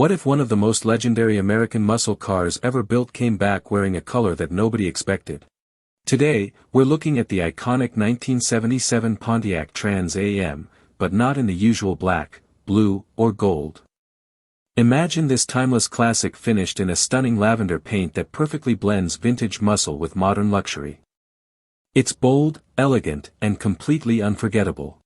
What if one of the most legendary American muscle cars ever built came back wearing a color that nobody expected? Today, we're looking at the iconic 1977 Pontiac Trans Am, but not in the usual black, blue, or gold. Imagine this timeless classic finished in a stunning lavender paint that perfectly blends vintage muscle with modern luxury. It's bold, elegant, and completely unforgettable.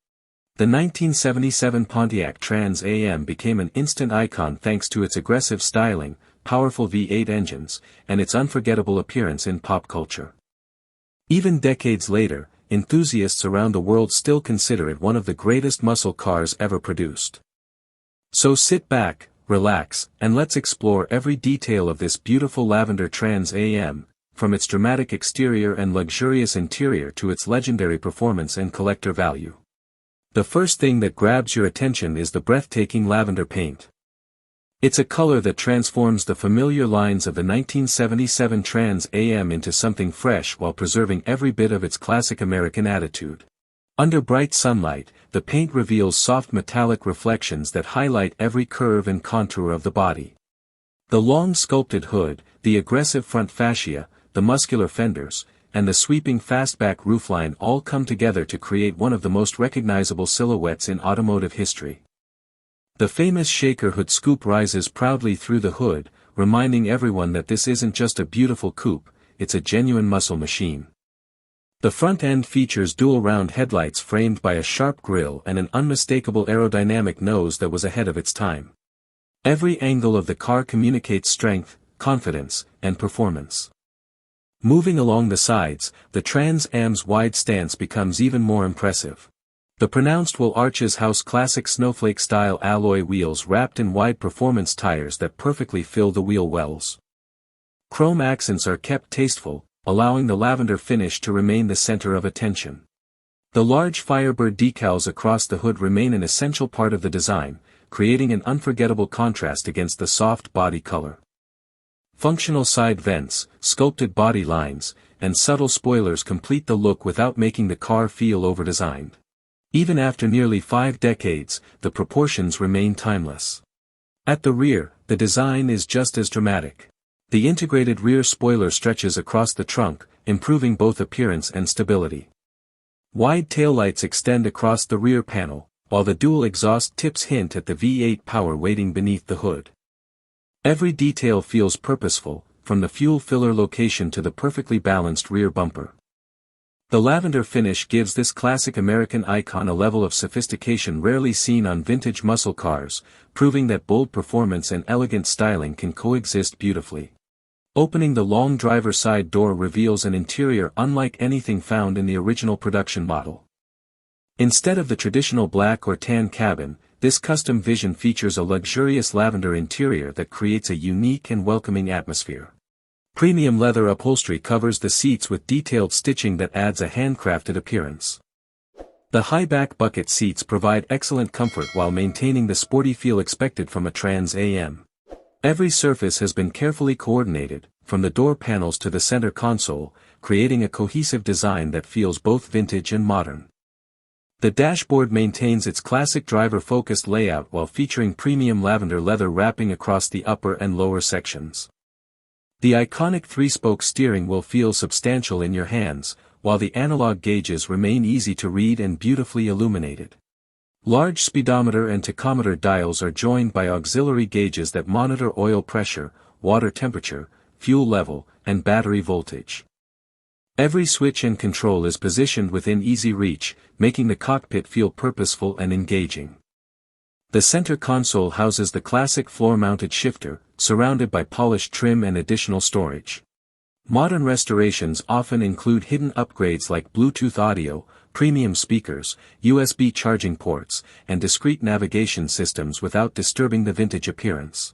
The 1977 Pontiac Trans Am became an instant icon thanks to its aggressive styling, powerful V8 engines, and its unforgettable appearance in pop culture. Even decades later, enthusiasts around the world still consider it one of the greatest muscle cars ever produced. So sit back, relax, and let's explore every detail of this beautiful lavender Trans Am, from its dramatic exterior and luxurious interior to its legendary performance and collector value. The first thing that grabs your attention is the breathtaking lavender paint. It's a color that transforms the familiar lines of the 1977 Trans Am into something fresh while preserving every bit of its classic American attitude. Under bright sunlight, the paint reveals soft metallic reflections that highlight every curve and contour of the body. The long sculpted hood, the aggressive front fascia, the muscular fenders, and the sweeping fastback roofline all come together to create one of the most recognizable silhouettes in automotive history. The famous shaker hood scoop rises proudly through the hood, reminding everyone that this isn't just a beautiful coupe, it's a genuine muscle machine. The front end features dual round headlights framed by a sharp grille and an unmistakable aerodynamic nose that was ahead of its time. Every angle of the car communicates strength, confidence, and performance. Moving along the sides, the Trans Am's wide stance becomes even more impressive. The pronounced wheel arches house classic snowflake-style alloy wheels wrapped in wide performance tires that perfectly fill the wheel wells. Chrome accents are kept tasteful, allowing the lavender finish to remain the center of attention. The large Firebird decals across the hood remain an essential part of the design, creating an unforgettable contrast against the soft body color. Functional side vents, sculpted body lines, and subtle spoilers complete the look without making the car feel over-designed. Even after nearly 5 decades, the proportions remain timeless. At the rear, the design is just as dramatic. The integrated rear spoiler stretches across the trunk, improving both appearance and stability. Wide taillights extend across the rear panel, while the dual exhaust tips hint at the V8 power waiting beneath the hood. Every detail feels purposeful, from the fuel filler location to the perfectly balanced rear bumper. The lavender finish gives this classic American icon a level of sophistication rarely seen on vintage muscle cars, proving that bold performance and elegant styling can coexist beautifully. Opening the long driver's side door reveals an interior unlike anything found in the original production model. Instead of the traditional black or tan cabin, this custom vision features a luxurious lavender interior that creates a unique and welcoming atmosphere. Premium leather upholstery covers the seats with detailed stitching that adds a handcrafted appearance. The high-back bucket seats provide excellent comfort while maintaining the sporty feel expected from a Trans Am. Every surface has been carefully coordinated, from the door panels to the center console, creating a cohesive design that feels both vintage and modern. The dashboard maintains its classic driver-focused layout while featuring premium lavender leather wrapping across the upper and lower sections. The iconic 3-spoke steering wheel feels substantial in your hands, while the analog gauges remain easy to read and beautifully illuminated. Large speedometer and tachometer dials are joined by auxiliary gauges that monitor oil pressure, water temperature, fuel level, and battery voltage. Every switch and control is positioned within easy reach, making the cockpit feel purposeful and engaging. The center console houses the classic floor-mounted shifter, surrounded by polished trim and additional storage. Modern restorations often include hidden upgrades like Bluetooth audio, premium speakers, USB charging ports, and discrete navigation systems without disturbing the vintage appearance.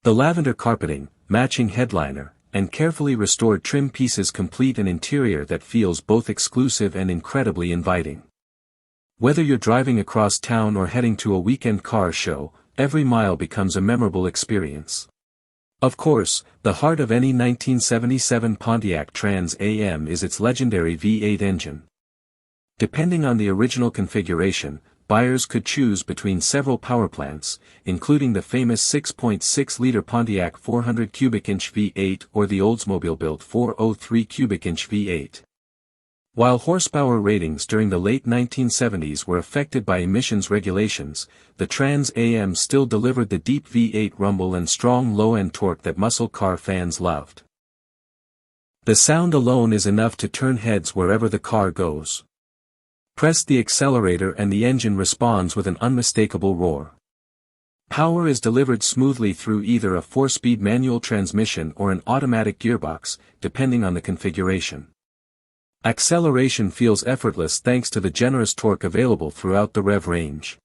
The lavender carpeting, matching headliner, and carefully restored trim pieces complete an interior that feels both exclusive and incredibly inviting. Whether you're driving across town or heading to a weekend car show, every mile becomes a memorable experience. Of course, the heart of any 1977 Pontiac Trans Am is its legendary V8 engine. Depending on the original configuration, buyers could choose between several power plants, including the famous 6.6-liter Pontiac 400 cubic inch V8 or the Oldsmobile-built 403 cubic inch V8. While horsepower ratings during the late 1970s were affected by emissions regulations, the Trans Am still delivered the deep V8 rumble and strong low-end torque that muscle car fans loved. The sound alone is enough to turn heads wherever the car goes. Press the accelerator and the engine responds with an unmistakable roar. Power is delivered smoothly through either a 4-speed manual transmission or an automatic gearbox, depending on the configuration. Acceleration feels effortless thanks to the generous torque available throughout the rev range.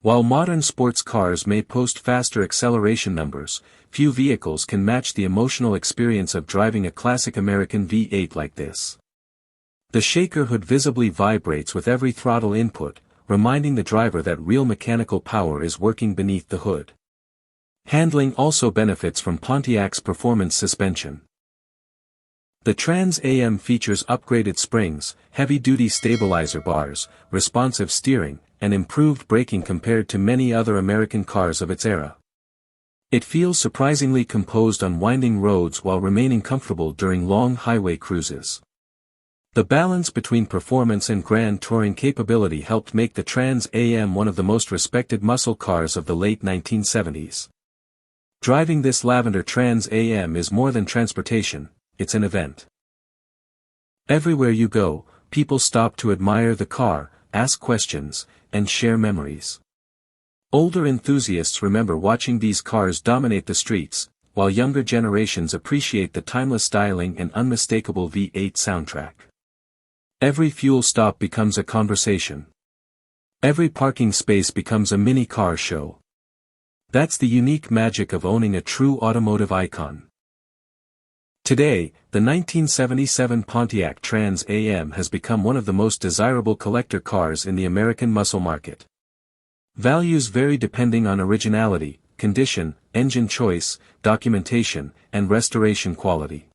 While modern sports cars may post faster acceleration numbers, few vehicles can match the emotional experience of driving a classic American V8 like this. The shaker hood visibly vibrates with every throttle input, reminding the driver that real mechanical power is working beneath the hood. Handling also benefits from Pontiac's performance suspension. The Trans Am features upgraded springs, heavy-duty stabilizer bars, responsive steering, and improved braking compared to many other American cars of its era. It feels surprisingly composed on winding roads while remaining comfortable during long highway cruises. The balance between performance and grand touring capability helped make the Trans Am one of the most respected muscle cars of the late 1970s. Driving this Lavender Trans Am is more than transportation, it's an event. Everywhere you go, people stop to admire the car, ask questions, and share memories. Older enthusiasts remember watching these cars dominate the streets, while younger generations appreciate the timeless styling and unmistakable V8 soundtrack. Every fuel stop becomes a conversation. Every parking space becomes a mini car show. That's the unique magic of owning a true automotive icon. Today, the 1977 Pontiac Trans Am has become one of the most desirable collector cars in the American muscle market. Values vary depending on originality, condition, engine choice, documentation, and restoration quality.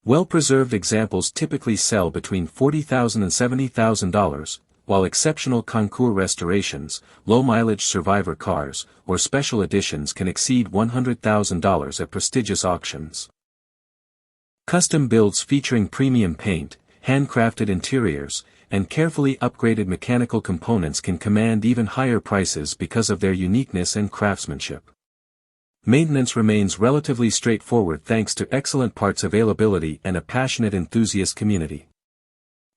Well-preserved examples typically sell between $40,000 and $70,000, while exceptional concours restorations, low-mileage survivor cars, or special editions can exceed $100,000 at prestigious auctions. Custom builds featuring premium paint, handcrafted interiors, and carefully upgraded mechanical components can command even higher prices because of their uniqueness and craftsmanship. Maintenance remains relatively straightforward thanks to excellent parts availability and a passionate enthusiast community.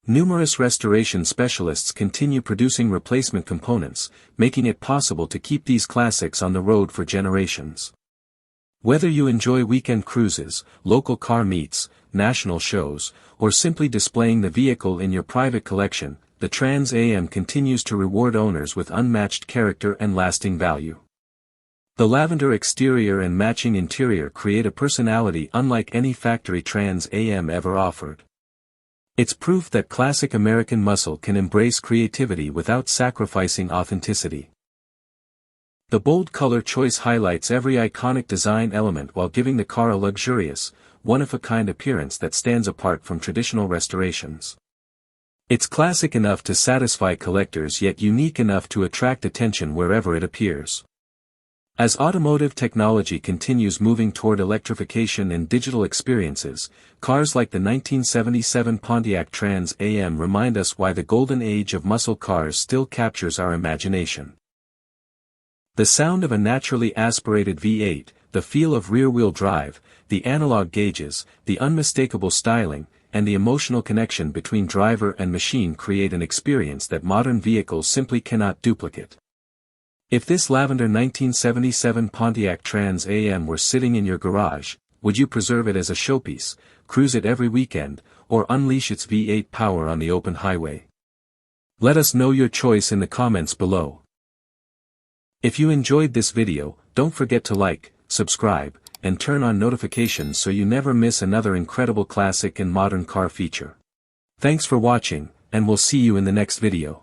Numerous restoration specialists continue producing replacement components, making it possible to keep these classics on the road for generations. Whether you enjoy weekend cruises, local car meets, national shows, or simply displaying the vehicle in your private collection, the Trans Am continues to reward owners with unmatched character and lasting value. The lavender exterior and matching interior create a personality unlike any factory Trans Am ever offered. It's proof that classic American muscle can embrace creativity without sacrificing authenticity. The bold color choice highlights every iconic design element while giving the car a luxurious, one-of-a-kind appearance that stands apart from traditional restorations. It's classic enough to satisfy collectors yet unique enough to attract attention wherever it appears. As automotive technology continues moving toward electrification and digital experiences, cars like the 1977 Pontiac Trans Am remind us why the golden age of muscle cars still captures our imagination. The sound of a naturally aspirated V8, the feel of rear-wheel drive, the analog gauges, the unmistakable styling, and the emotional connection between driver and machine create an experience that modern vehicles simply cannot duplicate. If this lavender 1977 Pontiac Trans Am were sitting in your garage, would you preserve it as a showpiece, cruise it every weekend, or unleash its V8 power on the open highway? Let us know your choice in the comments below. If you enjoyed this video, don't forget to like, subscribe, and turn on notifications so you never miss another incredible classic and modern car feature. Thanks for watching, and we'll see you in the next video.